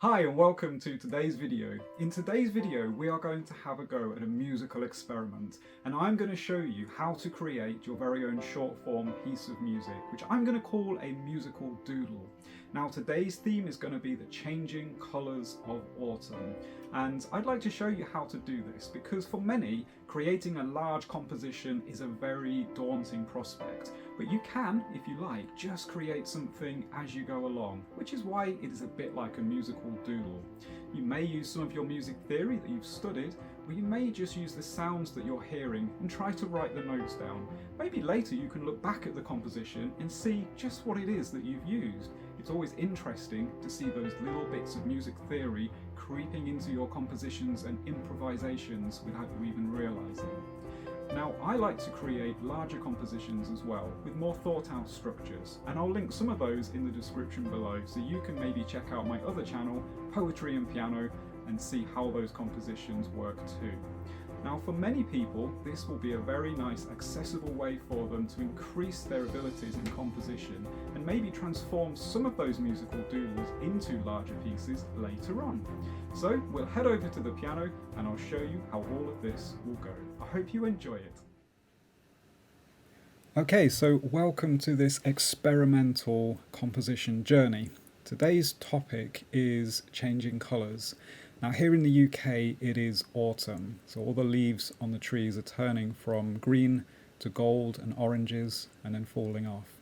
Hi and welcome to today's video. In today's video we are going to have a go at a musical experiment, and I'm going to show you how to create your very own short form piece of music, which I'm going to call a musical doodle. Now today's theme is going to be the changing colours of autumn, and I'd like to show you how to do this because for many creating a large composition is a very daunting prospect. But you can, if you like, just create something as you go along, which is why it is a bit like a musical doodle. You may use some of your music theory that you've studied, or you may just use the sounds that you're hearing and try to write the notes down. Maybe later you can look back at the composition and see just what it is that you've used. It's always interesting to see those little bits of music theory creeping into your compositions and improvisations without you even realising. Now, I like to create larger compositions as well, with more thought out structures, and I'll link some of those in the description below so you can maybe check out my other channel, Poetry and Piano, and see how those compositions work too. Now, for many people, this will be a very nice, accessible way for them to increase their abilities in composition and maybe transform some of those musical doodles into larger pieces later on. So, we'll head over to the piano and I'll show you how all of this will go. I hope you enjoy it. Okay, so welcome to this experimental composition journey. Today's topic is changing colours. Now here in the UK it is autumn, so all the leaves on the trees are turning from green to gold and oranges and then falling off.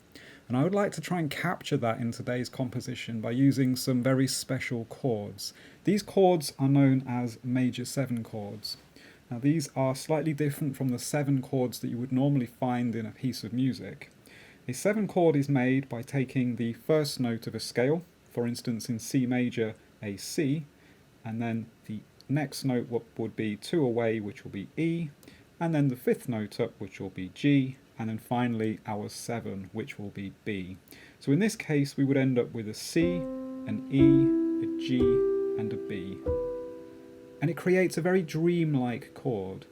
And I would like to try and capture that in today's composition by using some very special chords. These chords are known as major 7 chords. Now these are slightly different from the 7 chords that you would normally find in a piece of music. A 7 chord is made by taking the first note of a scale, for instance in C major, a C, and then the next note would be 2 away, which will be E, and then the 5th note up, which will be G, and then finally our 7, which will be B. So in this case we would end up with a C, an E, a G, and a B. And it creates a very dreamlike chord.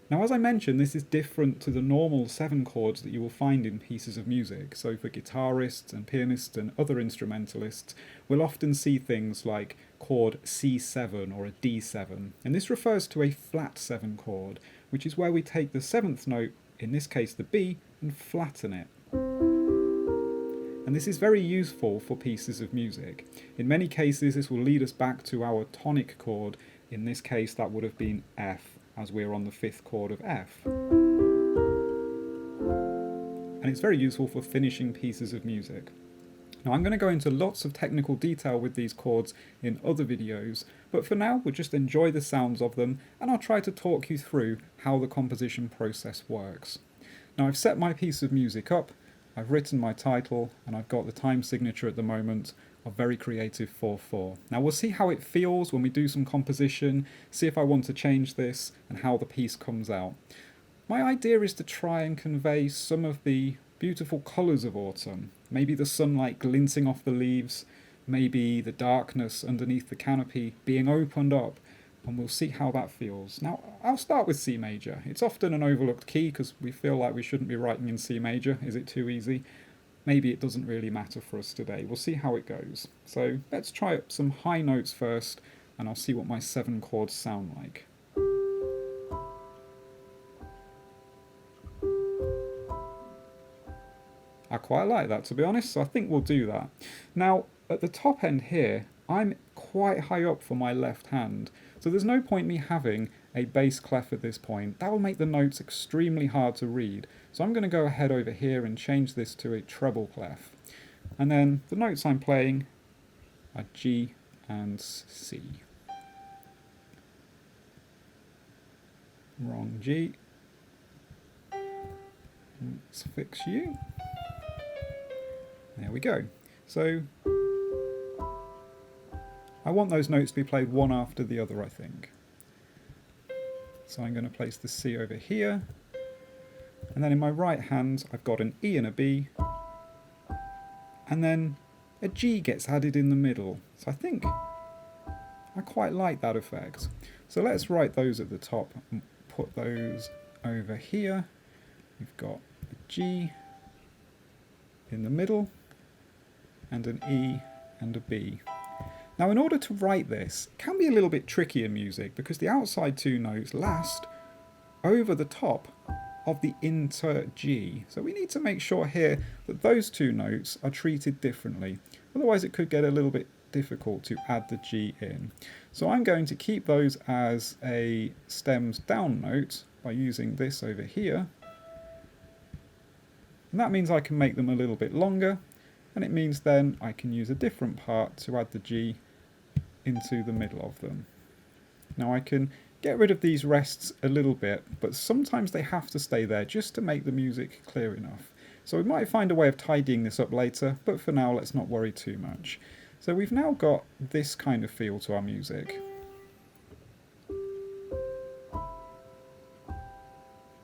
Now, as I mentioned, this is different to the normal 7 chords that you will find in pieces of music. So for guitarists and pianists and other instrumentalists, we'll often see things like chord C7 or a D7. And this refers to a flat 7 chord, which is where we take the 7th note, in this case the B, and flatten it. And this is very useful for pieces of music. In many cases, this will lead us back to our tonic chord. In this case, that would have been F, as we're on the 5th chord of F. And it's very useful for finishing pieces of music. Now I'm going to go into lots of technical detail with these chords in other videos, but for now we'll just enjoy the sounds of them and I'll try to talk you through how the composition process works. Now I've set my piece of music up, I've written my title, and I've got the time signature at the moment of Very Creative 4/4. Now we'll see how it feels when we do some composition, see if I want to change this, and how the piece comes out. My idea is to try and convey some of the beautiful colours of autumn. Maybe the sunlight glinting off the leaves, maybe the darkness underneath the canopy being opened up, and we'll see how that feels. Now, I'll start with C major. It's often an overlooked key because we feel like we shouldn't be writing in C major. Is it too easy? Maybe it doesn't really matter for us today. We'll see how it goes. So let's try up some high notes first, and I'll see what my 7 chords sound like. I quite like that, to be honest, so I think we'll do that. Now, at the top end here, I'm quite high up for my left hand, so there's no point me having a bass clef at this point. That will make the notes extremely hard to read, so I'm going to go ahead over here and change this to a treble clef. And then the notes I'm playing are G and C. Wrong G. Let's fix you. There we go. So I want those notes to be played one after the other, I think. So I'm going to place the C over here. And then in my right hand, I've got an E and a B. And then a G gets added in the middle. So I think I quite like that effect. So let's write those at the top and put those over here. We've got a G in the middle and an E and a B. Now in order to write this, it can be a little bit tricky in music because the outside two notes last over the top of the inter G. So we need to make sure here that those two notes are treated differently. Otherwise it could get a little bit difficult to add the G in. So I'm going to keep those as a stems down note by using this over here. And that means I can make them a little bit longer, and it means then I can use a different part to add the G into the middle of them. Now I can get rid of these rests a little bit, but sometimes they have to stay there just to make the music clear enough. So we might find a way of tidying this up later, but for now let's not worry too much. So we've now got this kind of feel to our music,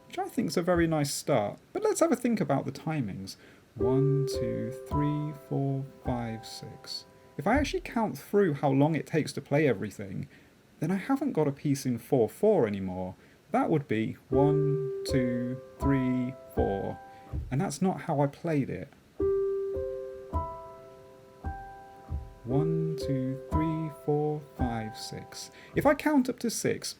which I think is a very nice start. But let's have a think about the timings. 1, 2, 3, 4, 5, 6. If I actually count through how long it takes to play everything, then I haven't got a piece in 4/4 anymore. That would be 1, 2, 3, 4. And that's not how I played it. 1, 2, 3, 4, 5, 6. If I count up to 6,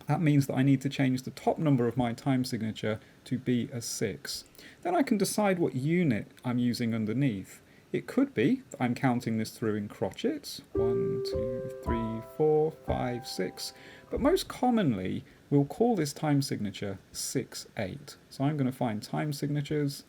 that means that I need to change the top number of my time signature to be a 6. Then I can decide what unit I'm using underneath. It could be that I'm counting this through in crotchets, 1, 2, 3, 4, 5, 6, but most commonly we'll call this time signature 6/8. So I'm going to find time signatures,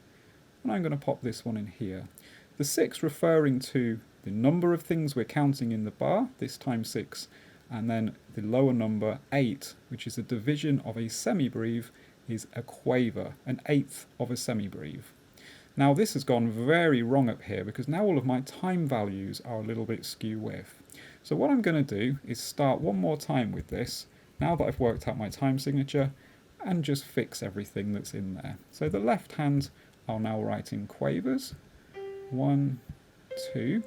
and I'm going to pop this one in here. The 6 referring to the number of things we're counting in the bar, this time 6, and then the lower number 8, which is a division of a semibreve, is a quaver, an eighth of a semibreve. Now this has gone very wrong up here because now all of my time values are a little bit skew with. So what I'm going to do is start one more time with this, now that I've worked out my time signature, and just fix everything that's in there. So the left hand I'll now write in quavers, 1, 2,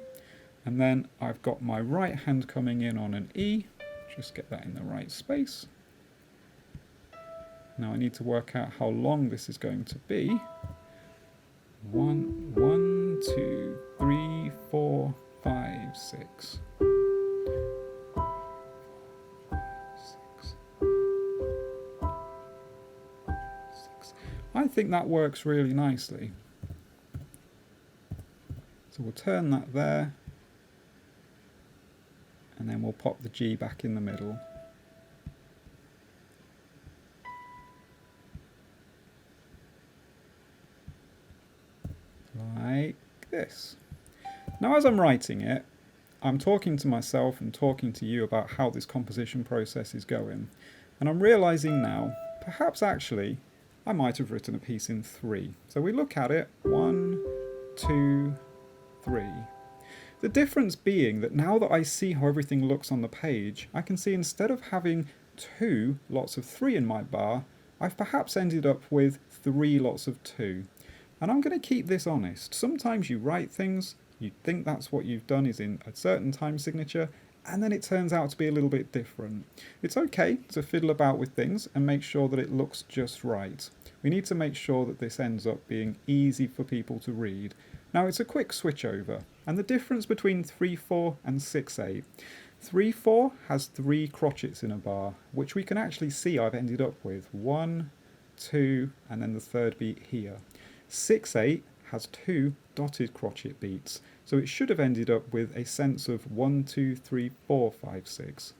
and then I've got my right hand coming in on an E, just get that in the right space. Now I need to work out how long this is going to be. 1, 2, 3, 4, 5, 6. 6. I think that works really nicely. So we'll turn that there, and then we'll pop the G back in the middle. Like this. Now as I'm writing it, I'm talking to myself and talking to you about how this composition process is going, and I'm realising now, perhaps actually, I might have written a piece in 3. So we look at it, 1, 2, 3. The difference being that now that I see how everything looks on the page, I can see instead of having 2 lots of 3 in my bar, I've perhaps ended up with 3 lots of 2. And I'm going to keep this honest. Sometimes you write things, you think that's what you've done is in a certain time signature, and then it turns out to be a little bit different. It's okay to fiddle about with things and make sure that it looks just right. We need to make sure that this ends up being easy for people to read. Now it's a quick switch over, and the difference between 3/4 and 6/8. 3/4 has 3 crotchets in a bar, which we can actually see I've ended up with 1, 2, and then the third beat here. 6/8 has 2 dotted crotchet beats, so it should have ended up with a sense of 1, 2, 3, 4, 5, 6.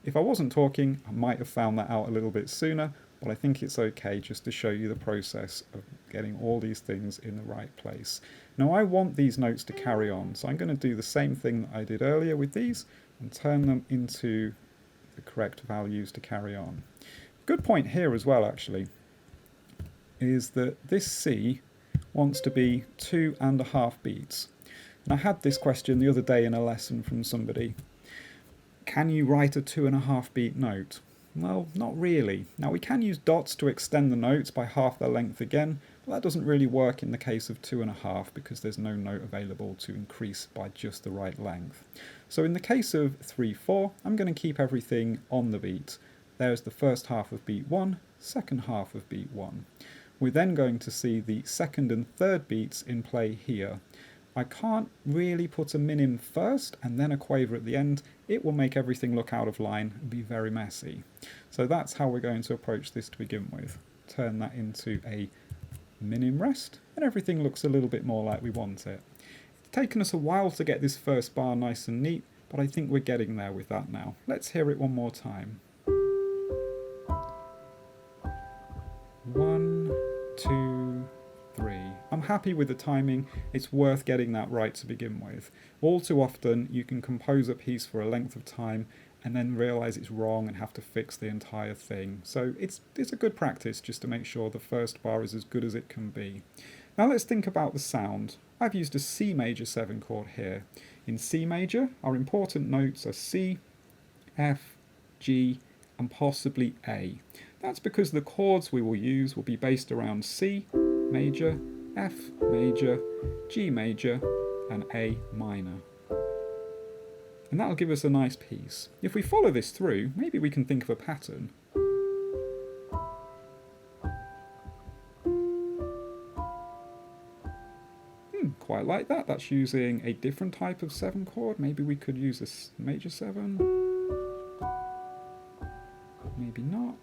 If I wasn't talking, I might have found that out a little bit sooner, but I think it's okay just to show you the process of getting all these things in the right place. Now I want these notes to carry on, so I'm going to do the same thing that I did earlier with these and turn them into the correct values to carry on. Good point here as well actually is that this C wants to be 2.5 beats. And I had this question the other day in a lesson from somebody. Can you write a 2.5 beat note? Well, not really. Now we can use dots to extend the notes by half their length again, but that doesn't really work in the case of 2.5 because there's no note available to increase by just the right length. So in the case of 3/4, I'm going to keep everything on the beat. There's the first half of beat 1, second half of beat 1. We're then going to see the second and third beats in play here. I can't really put a minim first and then a quaver at the end. It will make everything look out of line and be very messy. So that's how we're going to approach this to begin with. Turn that into a minim rest and everything looks a little bit more like we want it. It's taken us a while to get this first bar nice and neat, but I think we're getting there with that now. Let's hear it one more time. 1, 2, 3. I'm happy with the timing. It's worth getting that right to begin with. All too often you can compose a piece for a length of time and then realise it's wrong and have to fix the entire thing. So it's a good practice just to make sure the first bar is as good as it can be. Now let's think about the sound. I've used a C major 7 chord here. In C major, our important notes are C, F, G, and possibly A. That's because the chords we will use will be based around C major, F major, G major, and A minor. And that'll give us a nice piece. If we follow this through, maybe we can think of a pattern. Quite like that. That's using a different type of 7 chord. Maybe we could use a major 7. Maybe not.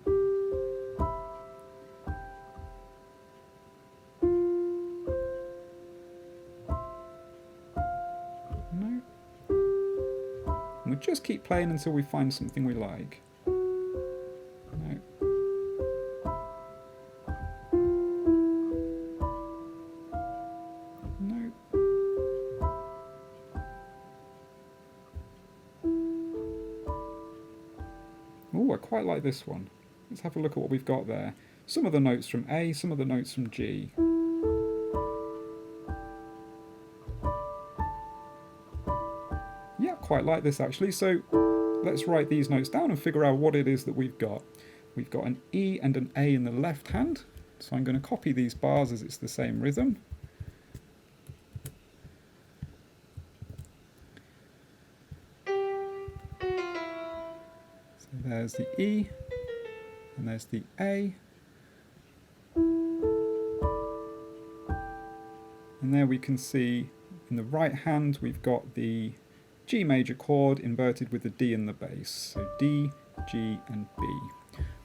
No. And we'll just keep playing until we find something we like. No. No. Oh, I quite like this one. Let's have a look at what we've got there. Some of the notes from A, some of the notes from G. Yeah, quite like this actually. So let's write these notes down and figure out what it is that we've got. We've got an E and an A in the left hand. So I'm going to copy these bars as it's the same rhythm. So there's the E and there's the A. And there we can see in the right hand we've got the G major chord inverted with the D in the bass. So D, G and B.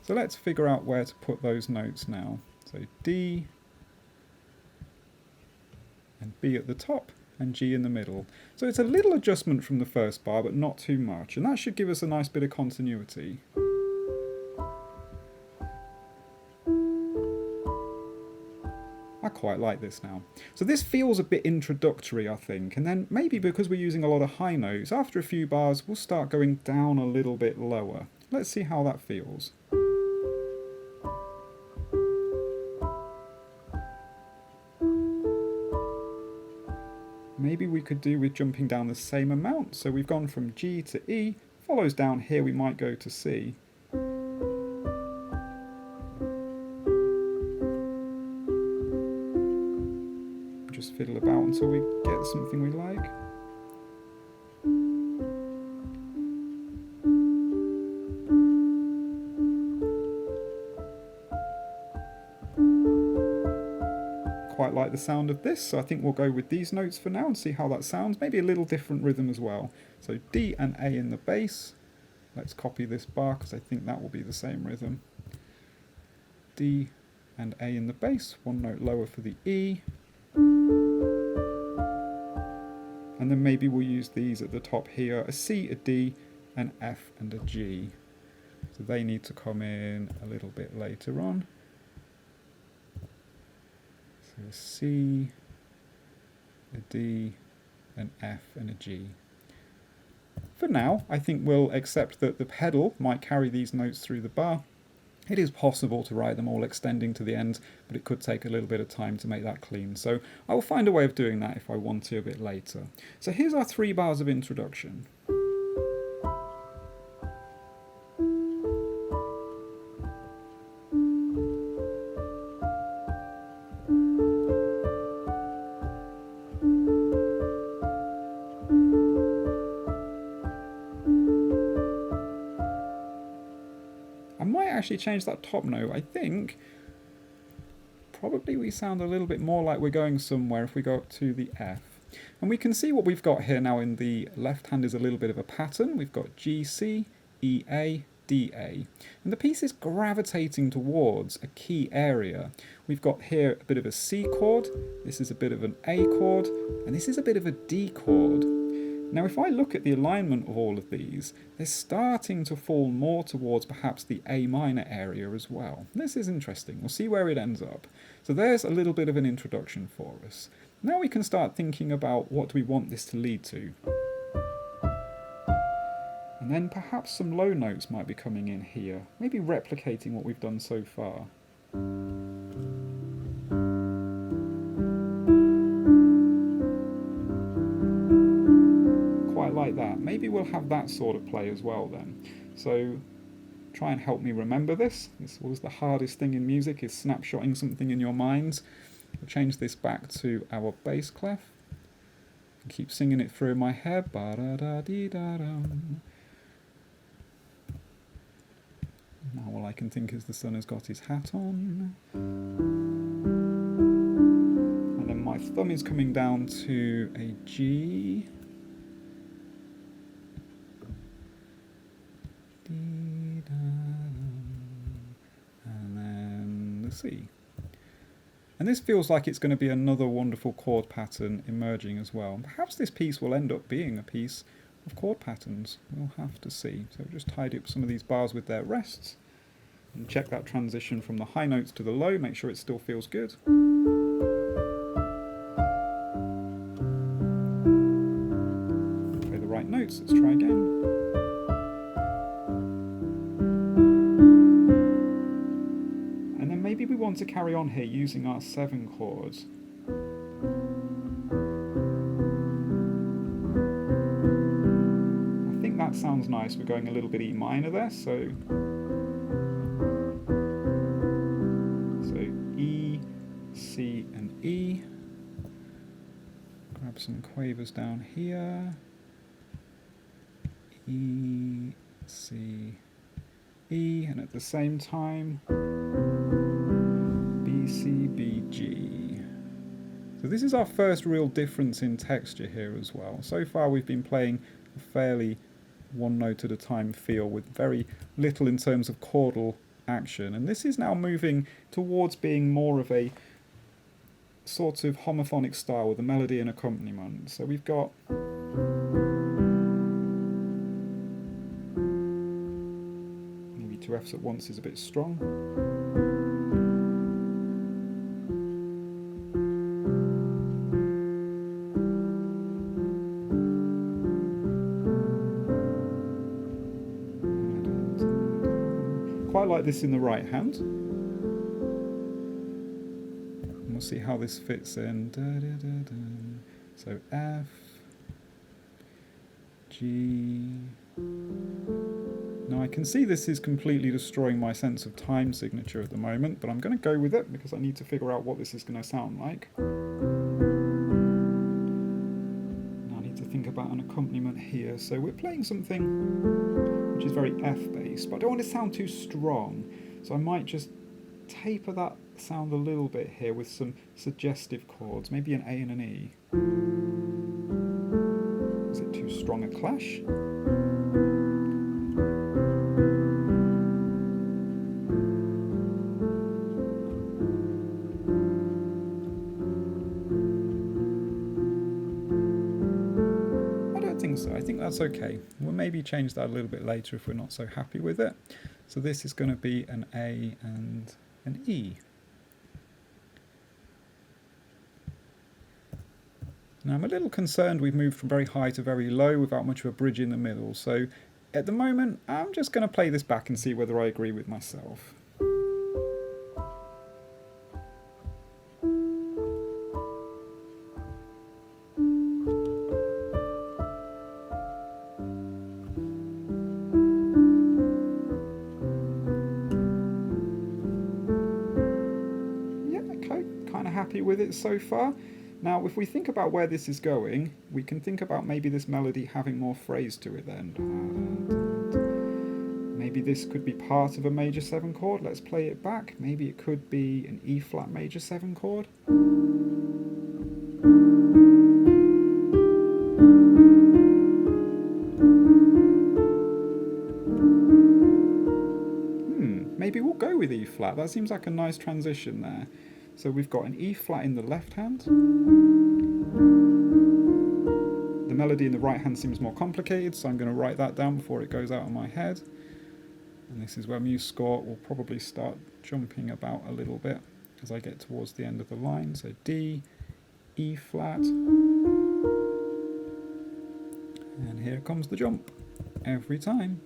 So let's figure out where to put those notes now. So D and B at the top and G in the middle. So it's a little adjustment from the first bar but not too much, and that should give us a nice bit of continuity. I quite like this now. So this feels a bit introductory, I think, and then maybe because we're using a lot of high notes, after a few bars we'll start going down a little bit lower. Let's see how that feels. Maybe we could do with jumping down the same amount. So we've gone from G to E, follows down here we might go to C. Just fiddle about until we get something we like. Quite like the sound of this, so I think we'll go with these notes for now and see how that sounds. Maybe a little different rhythm as well. So D and A in the bass. Let's copy this bar because I think that will be the same rhythm. D and A in the bass, one note lower for the E. And then maybe we'll use these at the top here, a C, a D, an F and a G. So they need to come in a little bit later on. So a C, a D, an F and a G. For now, I think we'll accept that the pedal might carry these notes through the bar. It is possible to write them all extending to the end, but it could take a little bit of time to make that clean. So I will find a way of doing that if I want to a bit later. So here's our 3 bars of introduction. I might actually change that top note. I think probably we sound a little bit more like we're going somewhere if we go up to the F. And we can see what we've got here now. In the left hand is a little bit of a pattern. We've got G, C, E, A, D, A. And the piece is gravitating towards a key area. We've got here a bit of a C chord, this is a bit of an A chord, and this is a bit of a D chord. Now if I look at the alignment of all of these, they're starting to fall more towards perhaps the A minor area as well. This is interesting. We'll see where it ends up. So there's a little bit of an introduction for us. Now we can start thinking about what do we want this to lead to. And then perhaps some low notes might be coming in here, maybe replicating what we've done so far. Quite like that. Maybe we'll have that sort of play as well then. So try and help me remember this. This was the hardest thing in music, is snapshotting something in your minds. We'll change this back to our bass clef. And keep singing it through in my head. Ba-da-da-dee-da-dum. Now all I can think is the sun has got his hat on. And then my thumb is coming down to a G. And then the C. And this feels like it's going to be another wonderful chord pattern emerging as well. Perhaps this piece will end up being a piece of chord patterns. We'll have to see. So just tidy up some of these bars with their rests. And check that transition from the high notes to the low, make sure it still feels good. Play the right notes, let's try again. And then maybe we want to carry on here using our 7 chords. I think that sounds nice. We're going a little bit E minor there, so E, C and E. Grab some quavers down here. E, C, E, and at the same time B, C, B, G. So this is our first real difference in texture here as well. So far we've been playing a fairly one note at a time feel with very little in terms of chordal action, and this is now moving towards being more of a sort of homophonic style with a melody and accompaniment. So we've got maybe 2 Fs at once is a bit strong. Quite like this in the right hand. And we'll see how this fits in. Da, da, da, da. So F, G. Now I can see this is completely destroying my sense of time signature at the moment, but I'm going to go with it because I need to figure out what this is going to sound like. Now I need to think about an accompaniment here. So we're playing something which is very F-based, but I don't want to sound too strong, so I might just taper that sound a little bit here with some suggestive chords, maybe an A and an E. Is it too strong a clash? So I think that's okay. We'll maybe change that a little bit later if we're not so happy with it. So this is going to be an A and an E. Now I'm a little concerned we've moved from very high to very low without much of a bridge in the middle. So at the moment I'm just going to play this back and see whether I agree with myself. Happy with it so far. Now if we think about where this is going, we can think about maybe this melody having more phrase to it then. Maybe this could be part of a major 7 chord. Let's play it back. Maybe it could be an E flat major 7 chord. maybe we'll go with E flat. That seems like a nice transition there. So we've got an E flat in the left hand. The melody in the right hand seems more complicated, so I'm going to write that down before it goes out of my head. And this is where MuseScore will probably start jumping about a little bit as I get towards the end of the line. So D, E flat, and here comes the jump every time.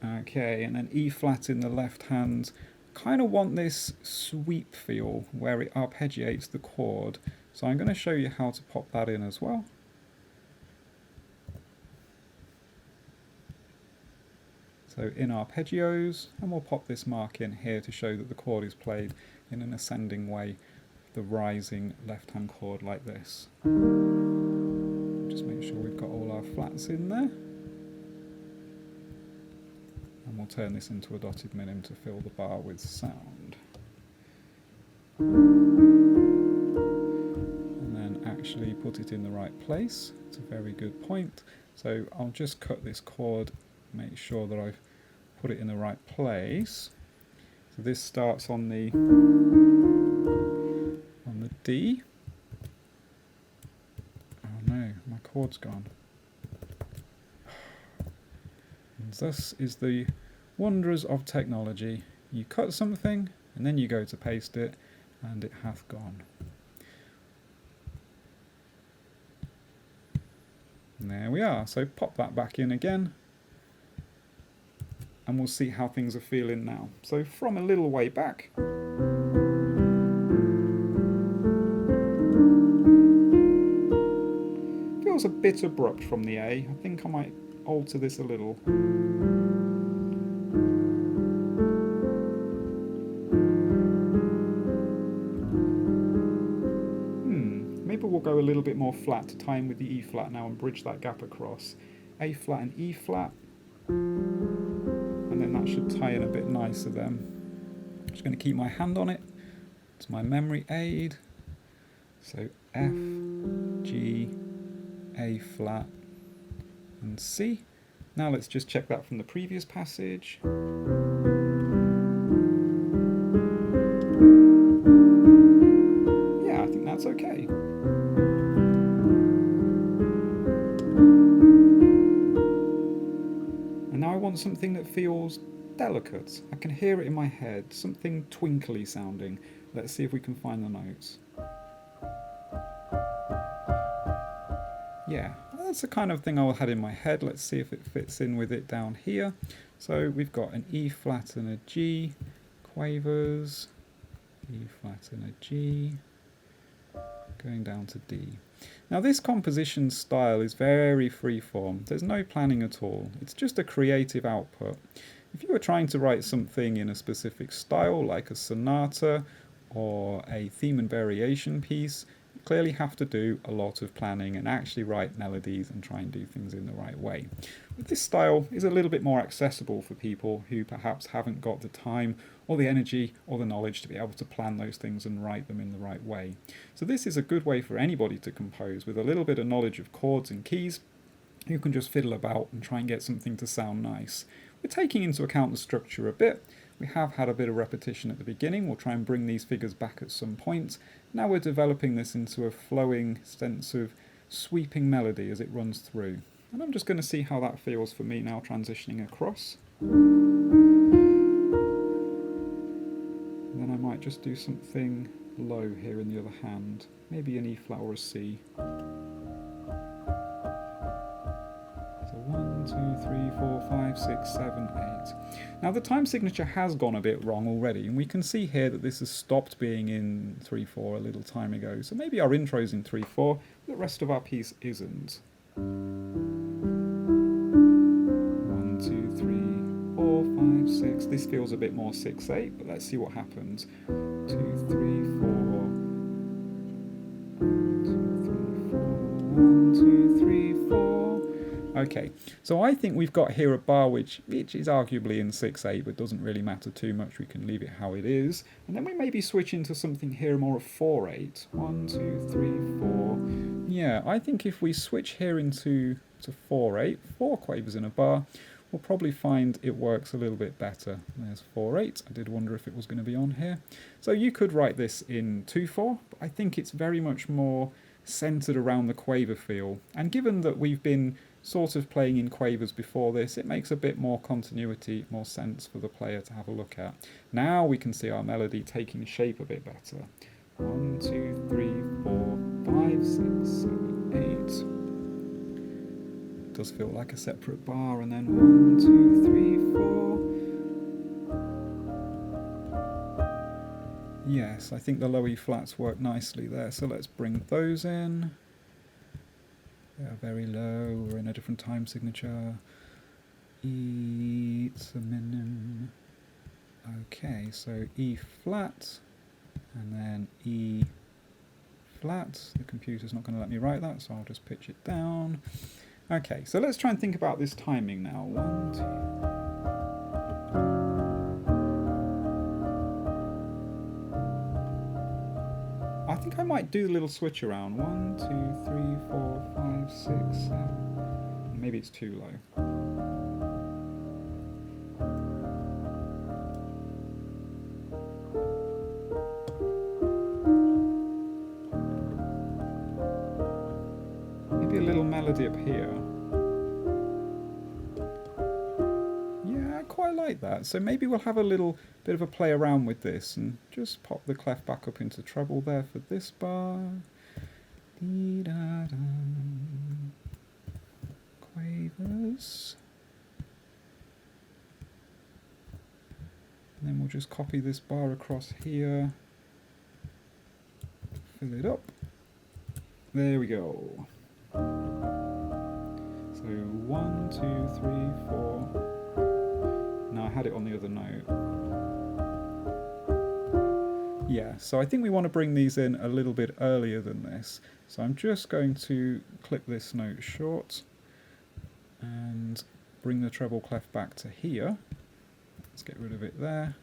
Okay, and then E flat in the left hand. Kind of want this sweep feel where it arpeggiates the chord, so I'm going to show you how to pop that in as well. So in arpeggios, and we'll pop this mark in here to show that the chord is played in an ascending way, the rising left hand chord like this. Just make sure we've got all our flats in there. And we'll turn this into a dotted minim to fill the bar with sound. And then actually put it in the right place. It's a very good point. So I'll just cut this chord, make sure that I've put it in the right place. So this starts on the D. Oh no, my chord's gone. And thus is the wonders of technology. You cut something and then you go to paste it and it hath gone. And there we are. So pop that back in again and we'll see how things are feeling now. So from a little way back, feels a bit abrupt from the A. I think I might alter this a little. Maybe we'll go a little bit more flat to tie in with the E flat now and bridge that gap across. A flat and E flat. And then that should tie in a bit nicer then. I'm just going to keep my hand on it. It's my memory aid. So F, G, A flat, and C. Now let's just check that from the previous passage. Yeah, I think that's okay. And now I want something that feels delicate. I can hear it in my head, something twinkly sounding. Let's see if we can find the notes. Yeah, that's the kind of thing I had in my head. Let's see if it fits in with it down here. So we've got an E flat and a G, quavers, E flat and a G, going down to D. Now this composition style is very freeform. There's no planning at all. It's just a creative output. If you were trying to write something in a specific style, like a sonata or a theme and variation piece, you clearly have to do a lot of planning and actually write melodies and try and do things in the right way. But this style is a little bit more accessible for people who perhaps haven't got the time or the energy or the knowledge to be able to plan those things and write them in the right way. So this is a good way for anybody to compose with a little bit of knowledge of chords and keys. You can just fiddle about and try and get something to sound nice. We're taking into account the structure a bit. We have had a bit of repetition at the beginning. We'll try and bring these figures back at some point. Now we're developing this into a flowing sense of sweeping melody as it runs through. And I'm just going to see how that feels for me now transitioning across. And then I might just do something low here in the other hand. Maybe an E flat or a C. So 1, 2, 3, 4, 5, 6, 7, 8. Now the time signature has gone a bit wrong already, and we can see here that this has stopped being in 3/4 a little time ago. So maybe our intro's in 3/4, the rest of our piece isn't. 1, 2, 3, 4, 5, 6. This feels a bit more 6/8, but let's see what happens. 2, 3, 4. 2, 3, 4. 1, 2, 3, 4. Okay, so I think we've got here a bar which is arguably in 6/8, but doesn't really matter too much. We can leave it how it is. And then we maybe switch into something here more of 4/8. 1, 2, 3, 4. Yeah, I think if we switch here into 4/8, 4 quavers in a bar, we'll probably find it works a little bit better. There's 4/8. I did wonder if it was going to be on here. So you could write this in 2/4, but I think it's very much more centered around the quaver feel. And given that we've been sort of playing in quavers before this, it makes a bit more continuity, more sense for the player to have a look at. Now we can see our melody taking shape a bit better. 1, 2, 3, 4, 5, 6, 7, 8. It does feel like a separate bar, and then 1, 2, 3, 4. Yes, I think the low E flats work nicely there, so let's bring those in. They're very low, we're in a different time signature. E, it's a minim. Okay, so E flat, and then E flat. The computer's not going to let me write that, so I'll just pitch it down. Okay, so let's try and think about this timing now. 1, 2. I think I might do a little switch around. 1, 2, 3, 4, 5, 6, 7. Maybe it's too low. Maybe a little melody up here. Yeah, I quite like that. So maybe we'll have a little bit of a play around with this and just pop the clef back up into treble there for this bar. Dee-da-da. Quavers. And then we'll just copy this bar across here. Fill it up. There we go. So 1, 2, 3, 4. No, I had it on the other note. Yeah, so I think we want to bring these in a little bit earlier than this. So I'm just going to clip this note short and bring the treble clef back to here. Let's get rid of it there.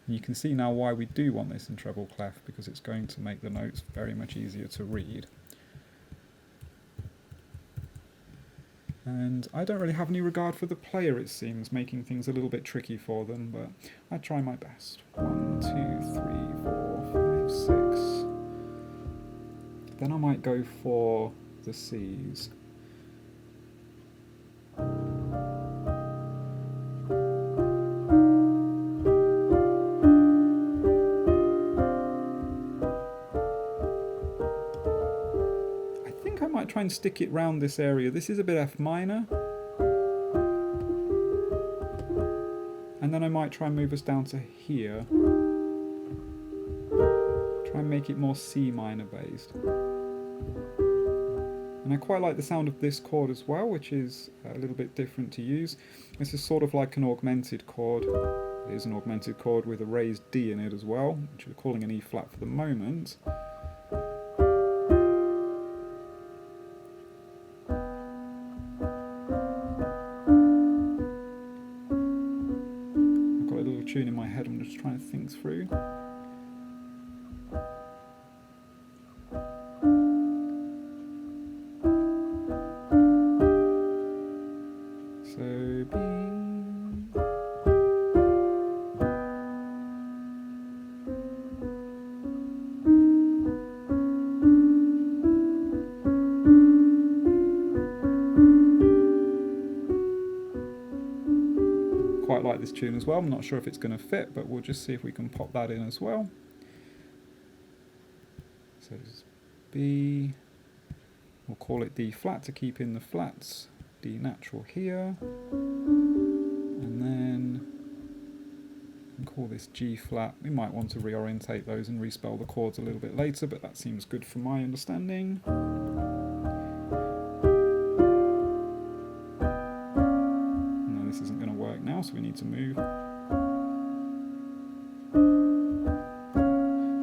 And you can see now why we do want this in treble clef, because it's going to make the notes very much easier to read. And I don't really have any regard for the player, it seems, making things a little bit tricky for them, but I try my best. 1, 2, 3, 4, 5, 6. Then I might go for the C's. Try and stick it round this area. This is a bit F minor, and then I might try and move us down to here. Try and make it more C minor based. And I quite like the sound of this chord as well, which is a little bit different to use. This is sort of like an augmented chord. It is an augmented chord with a raised D in it as well, which we're calling an E flat for the moment. Tune in my head, I'm just trying to think through. So B. Quite like this tune as well. I'm not sure if it's going to fit, but we'll just see if we can pop that in as well. So it's B, we'll call it D flat to keep in the flats, D natural here, and then we can call this G flat. We might want to reorientate those and respell the chords a little bit later, but that seems good from my understanding. This isn't going to work now, so we need to move.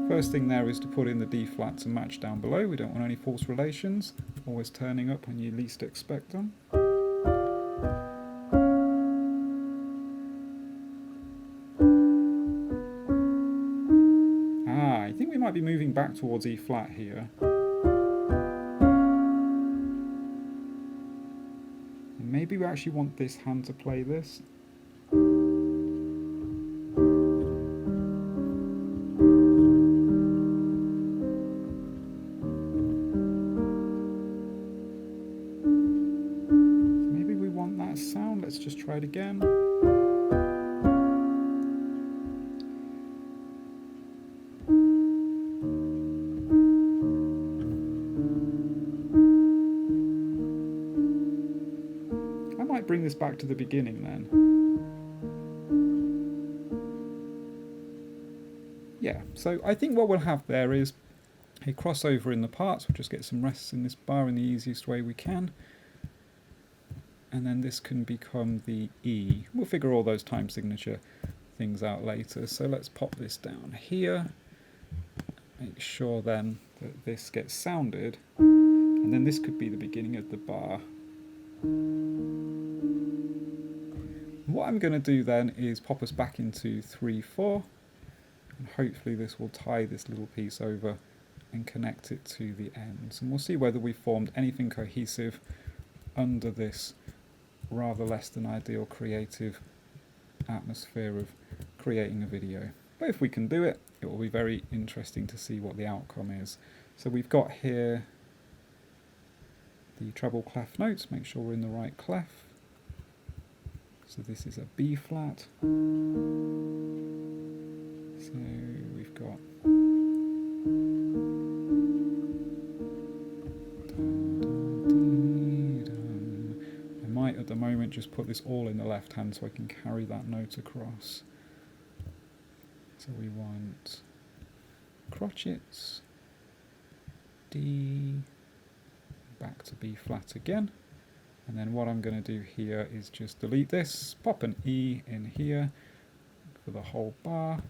First thing there is to put in the D flat to match down below. We don't want any false relations, always turning up when you least expect them. I think we might be moving back towards E flat here. maybe we actually want this hand to play this. Maybe we want that sound. Let's just try it again. I might bring this back to the beginning then. Yeah, so I think what we'll have there is a crossover in the parts. We'll just get some rests in this bar in the easiest way we can. And then this can become the E. We'll figure all those time signature things out later. So let's pop this down here. Make sure then that this gets sounded. And then this could be the beginning of the bar. What I'm going to do then is pop us back into 3/4. And hopefully this will tie this little piece over and connect it to the ends. And we'll see whether we've formed anything cohesive under this rather less than ideal creative atmosphere of creating a video. But if we can do it, it will be very interesting to see what the outcome is. So we've got here the treble clef notes. Make sure we're in the right clef. So this is a B flat. So we've got I might at the moment just put this all in the left hand so I can carry that note across. So we want crotchets, D, back to B flat again. And then what I'm going to do here is just delete this, pop an E in here for the whole bar,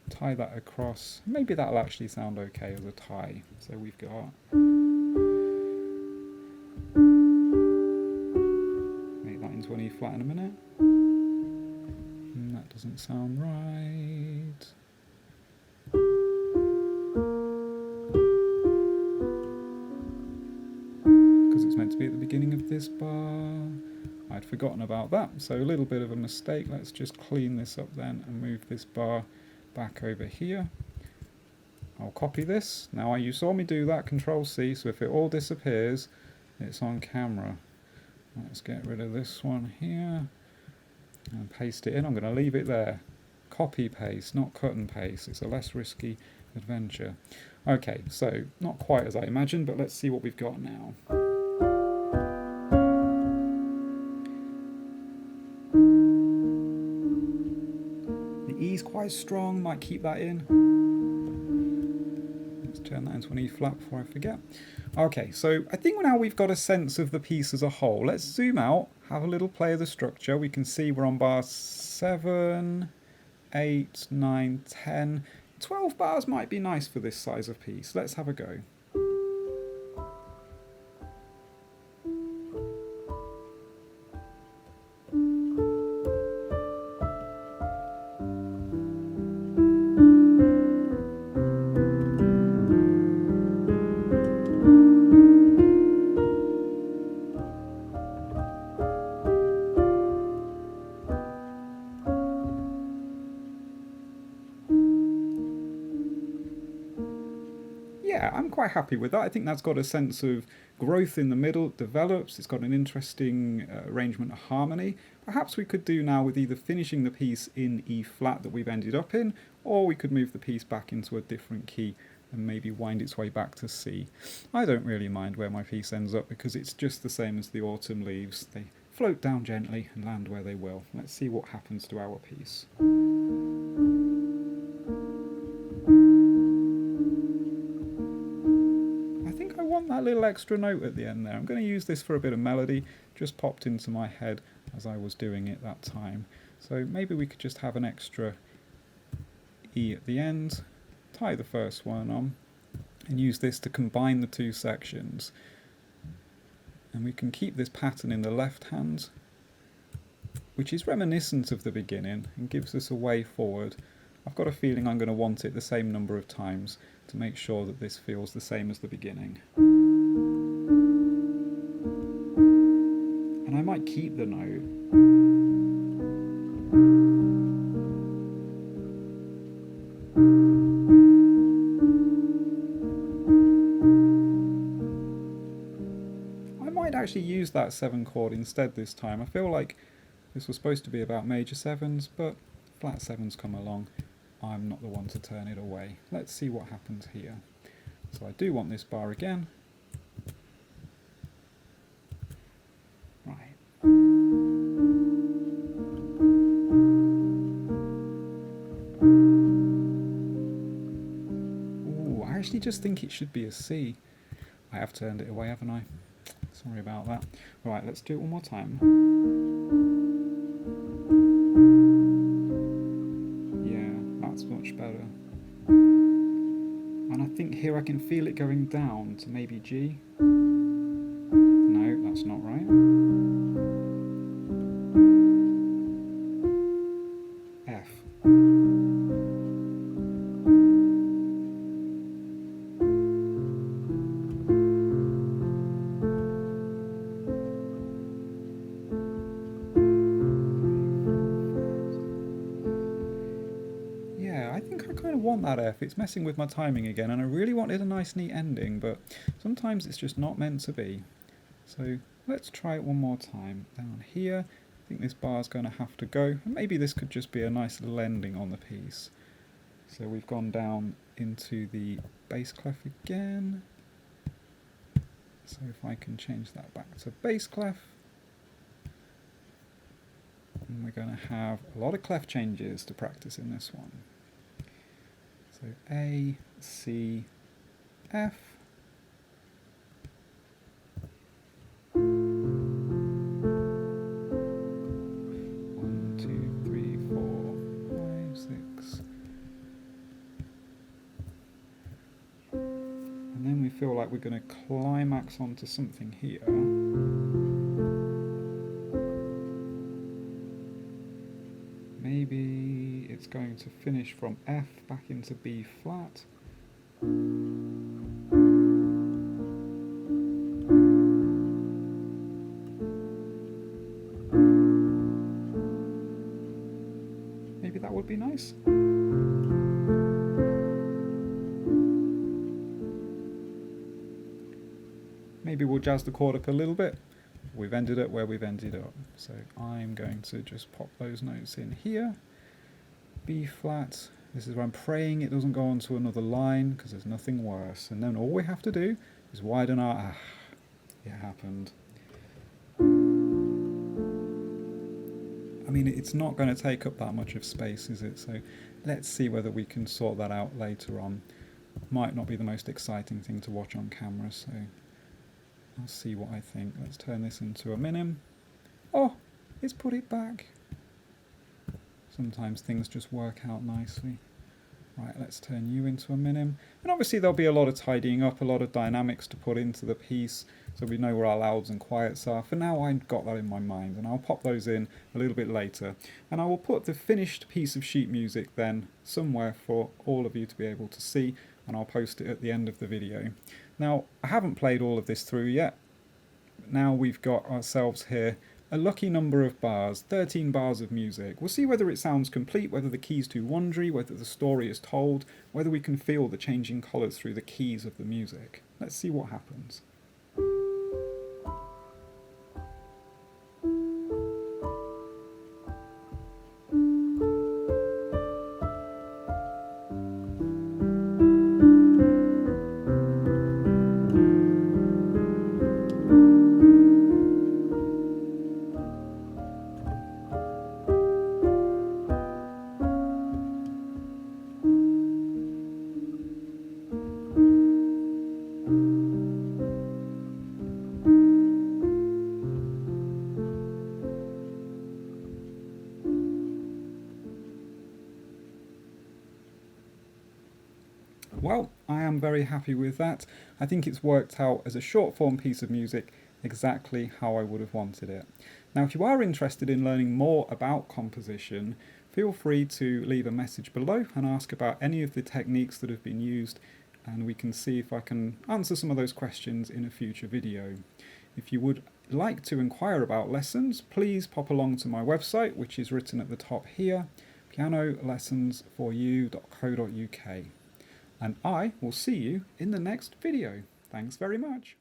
tie that across. Maybe that'll actually sound okay as a tie. So we've got, make that into an E flat in a minute. That doesn't sound right. Because it's meant to be at the beginning of this bar. I'd forgotten about that, so a little bit of a mistake. Let's just clean this up then and move this bar back over here. I'll copy this. Now you saw me do that, Control C, so if it all disappears, it's on camera. Let's get rid of this one here and paste it in. I'm going to leave it there. Copy paste, not cut and paste. It's a less risky adventure. Okay, so not quite as I imagined, but let's see what we've got now. The E's quite strong, might keep that in. Let's turn that into an E flat before I forget. Okay, so I think now we've got a sense of the piece as a whole. Let's zoom out, have a little play of the structure. We can see we're on bar 7, 8, 9, 10. 12 bars might be nice for this size of piece. Let's have a go. Yeah, I'm quite happy with that. I think that's got a sense of growth in the middle, it develops, it's got an interesting arrangement of harmony. Perhaps we could do now with either finishing the piece in E flat that we've ended up in, or we could move the piece back into a different key and maybe wind its way back to C. I don't really mind where my piece ends up because it's just the same as the autumn leaves. They float down gently and land where they will. Let's see what happens to our piece. That little extra note at the end there. I'm going to use this for a bit of melody, just popped into my head as I was doing it that time. So maybe we could just have an extra E at the end, tie the first one on, and use this to combine the two sections. And we can keep this pattern in the left hand, which is reminiscent of the beginning and gives us a way forward. I've got a feeling I'm going to want it the same number of times to make sure that this feels the same as the beginning. And And I might keep the note. I might actually use that 7 chord instead this time. I feel like this was supposed to be about major 7s, but flat 7s come along. I'm not the one to turn it away. Let's see what happens here. So I do want this bar again. Right. Ooh, I actually just think it should be a C. I have turned it away, haven't I? Sorry about that. Right, let's do it one more time. Yeah, that's much better. And I think here I can feel it going down to maybe G. No, that's not right. F. Yeah, I think I kind of want that F. It's messing with my timing again, and I really wanted a nice neat ending, but sometimes it's just not meant to be. So let's try it one more time. Down here, I think this bar is going to have to go, and maybe this could just be a nice little ending on the piece. So we've gone down into the bass clef again. So if I can change that back to bass clef, and we're going to have a lot of clef changes to practice in this one. So A, C, F. Feel like we're going to climax onto something here. Maybe it's going to finish from F back into B flat. Maybe that would be nice. Maybe we'll jazz the chord up a little bit. We've ended up where we've ended up. So I'm going to just pop those notes in here. B flat. This is where I'm praying it doesn't go on to another line, because there's nothing worse. And then all we have to do is widen our... it happened. I mean, it's not going to take up that much of space, is it? So let's see whether we can sort that out later on. Might not be the most exciting thing to watch on camera, so... I'll see what I think. Let's turn this into a minim. Oh, it's put it back. Sometimes things just work out nicely. Right, let's turn you into a minim. And obviously there'll be a lot of tidying up, a lot of dynamics to put into the piece, so we know where our louds and quiets are. For now, I've got that in my mind, and I'll pop those in a little bit later. And I will put the finished piece of sheet music then somewhere for all of you to be able to see, and I'll post it at the end of the video. Now, I haven't played all of this through yet. Now we've got ourselves here a lucky number of bars, 13 bars of music. We'll see whether it sounds complete, whether the key's too wondery, whether the story is told, whether we can feel the changing colours through the keys of the music. Let's see what happens. Well, I am very happy with that. I think it's worked out as a short form piece of music exactly how I would have wanted it. Now, if you are interested in learning more about composition, feel free to leave a message below and ask about any of the techniques that have been used, and we can see if I can answer some of those questions in a future video. If you would like to inquire about lessons, please pop along to my website, which is written at the top here, pianolessonsforyou.co.uk. And I will see you in the next video. Thanks very much.